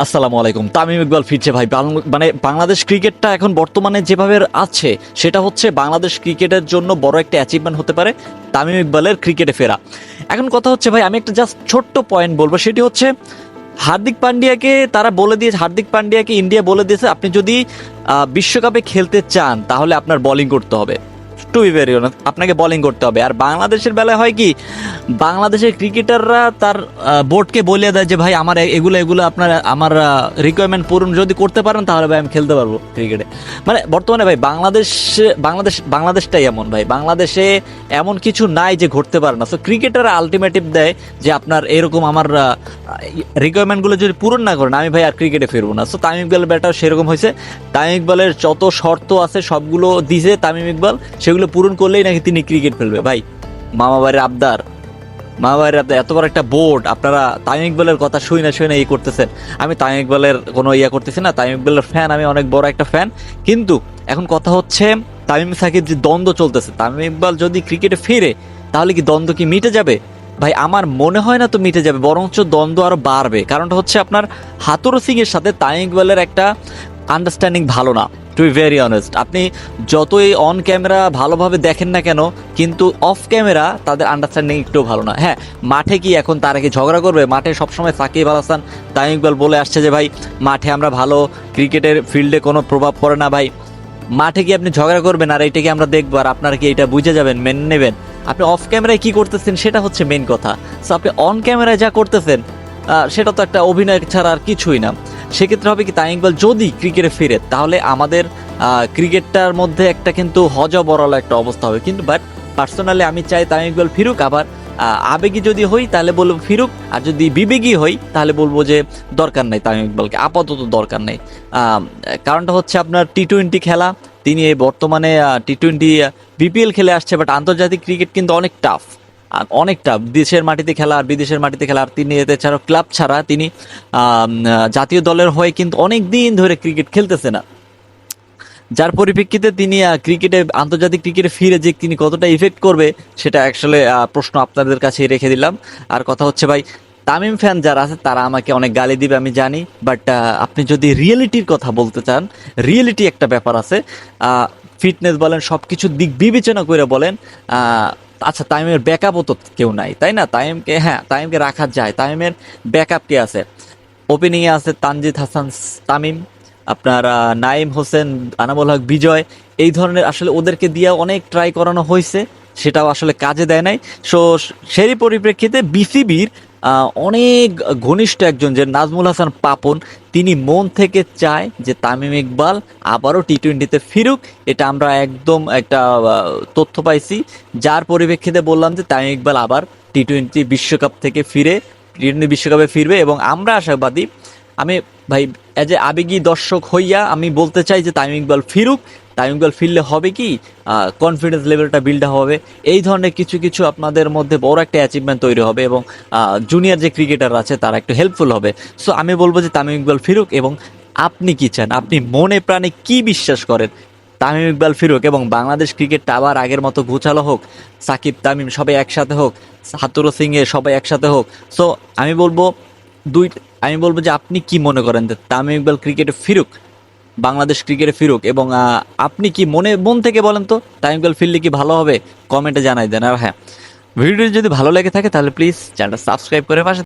আসসালামু আলাইকুম। তামিম ইকবাল ফিরছে ভাই। মানে বাংলাদেশ ক্রিকেটটা এখন বর্তমানে যেভাবে আছে সেটা হচ্ছে বাংলাদেশ ক্রিকেটের জন্য বড় একটা অ্যাচিভমেন্ট হতে পারে তামিম ইকবালের ক্রিকেটে ফেরা। এখন কথা হচ্ছে ভাই, আমি একটা জাস্ট ছোট্ট পয়েন্ট বলবো, সেটি হচ্ছে হার্দিক পান্ডিয়াকে তারা বলে দিয়েছে, হার্দিক পান্ডিয়াকে ইন্ডিয়া বলে দিয়েছে আপনি যদি বিশ্বকাপে খেলতে চান তাহলে আপনার বোলিং করতে হবে। টু বি ভেরি অনেস্ট, আপনাকে বোলিং করতে হবে। আর বাংলাদেশের বেলায় হয় কি, বাংলাদেশের ক্রিকেটাররা তার বোর্ডকে বলে দেয় যে ভাই আমার এগুলো এগুলো আপনার আমার রিকোয়ারমেন্ট পূরণ যদি করতে পারেন তাহলে ভাই আমি খেলতে পারবো ক্রিকেটে। মানে বর্তমানে ভাই বাংলাদেশটাই এমন ভাই, বাংলাদেশে এমন কিছু নাই যে ঘটতে পারে না। সো ক্রিকেটাররা আলটিমেটিভ দেয় যে আপনার এরকম আমার রিকোয়ারমেন্টগুলো যদি পূরণ না করেন আমি ভাই আর ক্রিকেটে ফিরবো না। সো তামিম ইকবালের ব্যাটাও সেরকম হয়েছে। তামিম ইকবালের যত শর্ত আছে সবগুলো দিছে তামিম ইকবাল, সেগুলো পূরণ করলেই নাকি তিনি ক্রিকেট খেলবে। ভাই মামা বাড়ির আবদার, মামা বাড়ির আবদার, এত বড় একটা বোর্ড আপনারা তামিম ইকবালের কথা শুই না এই করতেছেন। আমি তামিম ইকবালের কোনো ইয়া করতেছি না, তামিম ইকবালের ফ্যান, আমি অনেক বড় একটা ফ্যান। কিন্তু এখন কথা হচ্ছে তামিম সাকিব যে দ্বন্দ্ব চলতেছে, তামিম ইকবাল যদি ক্রিকেটে ফিরে তাহলে কি দ্বন্দ্ব কি মিটে যাবে? ভাই আমার মনে হয় না তো মিটে যাবে, বরঞ্চ দ্বন্দ্ব আরো বাড়বে। কারণটা হচ্ছে আপনার হাতুরু সিং এর সাথে তামিম ইকবালের একটা আন্ডারস্ট্যান্ডিং ভালো না। টু বি ভেরি অনেস্ট, আপনি যতই অন ক্যামেরা ভালোভাবে দেখেন না কেন, কিন্তু অফ ক্যামেরা তাদের আন্ডারস্ট্যান্ডিং একটু ভালো না। হ্যাঁ, মাঠে কি এখন তারা কি ঝগড়া করবে? মাঠে সবসময় সাকিব আল হাসান, তামিম ইকবাল বলে আসছে যে ভাই মাঠে আমরা ভালো, ক্রিকেটের ফিল্ডে কোনো প্রভাব পড়ে না। ভাই মাঠে কি আপনি ঝগড়া করবেন আর এইটাকে আমরা দেখবো আর আপনারা কি এটা বুঝে যাবেন, মেনে নেবেন? আপনি অফ ক্যামেরায় কি করতেছেন সেটা হচ্ছে মেন কথা। সো আপনি অন ক্যামেরায় যা করতেছেন সেটা তো একটা অভিনয় ছাড়া আর কিছুই না। সেক্ষেত্রে হবে কি, তামিম ইকবাল যদি ক্রিকেটে ফিরে তাহলে আমাদের ক্রিকেটটার মধ্যে একটা কিন্তু হজবরল একটা অবস্থা হবে। কিন্তু বাট পার্সোনালি আমি চাই তামিম ইকবাল ফিরুক। আবার আবেগী যদি হই তাহলে বলবো ফিরুক, আর যদি বিবেকী হই তাহলে বলবো যে দরকার নেই, তামিম ইকবালকে আপাতত দরকার নেই। কারণটা হচ্ছে আপনার টি-20 খেলা, তিনি এই বর্তমানে টি-20 বিপিএল খেলে আসছে, বাট আন্তর্জাতিক ক্রিকেট কিন্তু অনেক টাফ, অনেক টাফ। দেশের মাটিতে খেলা আর বিদেশের মাটিতে খেলা, আর তিনি এতে ছাড়া ক্লাব ছাড়া তিনি জাতীয় দলের হয়ে কিন্তু অনেক দিন ধরে ক্রিকেট খেলতেছে না। যার পরিপ্রেক্ষিতে তিনি ক্রিকেটে, আন্তর্জাতিক ক্রিকেটে ফিরে যে তিনি কতটা ইফেক্ট করবে সেটা আসলে প্রশ্ন আপনাদের কাছেই রেখে দিলাম। আর কথা হচ্ছে ভাই, তামিম ফ্যান যারা আছে তারা আমাকে অনেক গালি দিবে আমি জানি, বাট আপনি যদি রিয়েলিটির কথা বলতে চান, রিয়েলিটি একটা ব্যাপার আছে। ফিটনেস বলেন, সব কিছু দিক বিবেচনা করে বলেন, আচ্ছা তামিমের ব্যাকআপও তো কেউ নাই, তাই না? তামিমকে রাখা যায়। তামিমের ব্যাকআপ কে আছে? ওপেনিংয়ে আছে তানজিদ হাসান তামিম, আপনার নাইম হোসেন, আনামুল হক বিজয়, এই ধরনের আসলে ওদেরকে দিয়ে অনেক ট্রাই করানো হয়েছে, সেটাও আসলে কাজে দেয় নাই। সো সেই পরিপ্রেক্ষিতে বিসিবির অনেক ঘনিষ্ঠ একজন যে নাজমুল হাসান পাপন, তিনি মন থেকে চায় যে তামিম ইকবাল আবারও টি-20তে ফিরুক। এটা আমরা একদম একটা তথ্য পাইছি, যার পরিপ্রেক্ষিতে বললাম যে তামিম ইকবাল আবার টি-20 বিশ্বকাপ থেকে ফিরে টি-20 বিশ্বকাপে ফিরবে এবং আমরা আশাবাদী। আমি ভাই এজ এ আবেগী দর্শক হইয়া আমি বলতে চাই যে তামিম ইকবাল ফিরুক। তামিম ইকবাল ফিরলে হবে কি, কনফিডেন্স লেভেলটা বিল্ড হবে, এই ধরনের কিছু কিছু আপনাদের মধ্যে বড় একটা অ্যাচিভমেন্ট তৈরি হবে এবং জুনিয়র যে ক্রিকেটার আছে তারা একটু হেল্পফুল হবে। সো আমি বলবো যে তামিম ইকবাল ফিরুক। এবং আপনি কি চান, আপনি মনে প্রাণে কি বিশ্বাস করেন? তামিম ইকবাল ফিরুক এবং বাংলাদেশ ক্রিকেটটা আবার আগের মতো গোছালো হোক, সাকিব তামিম সবাই একসাথে হোক, হাতুরু সিং এ সবাই একসাথে হোক। সো আমি বলবো দুই আমি বলবো যে আপনি কি মনে করেন যে তামিম ইকবাল ক্রিকেটে ফিরুক, বাংলাদেশ ক্রিকেটে ফিরুক, এবং আপনি কি মন থেকে বলেন তো তামিম ইকবাল ফিরলে কি ভালো হবে? কমেন্টে জানাই দেন। আর হ্যাঁ, ভিডিওটি যদি ভালো লেগে থাকে তাহলে প্লিজ চ্যানেলটা সাবস্ক্রাইব করে পাশে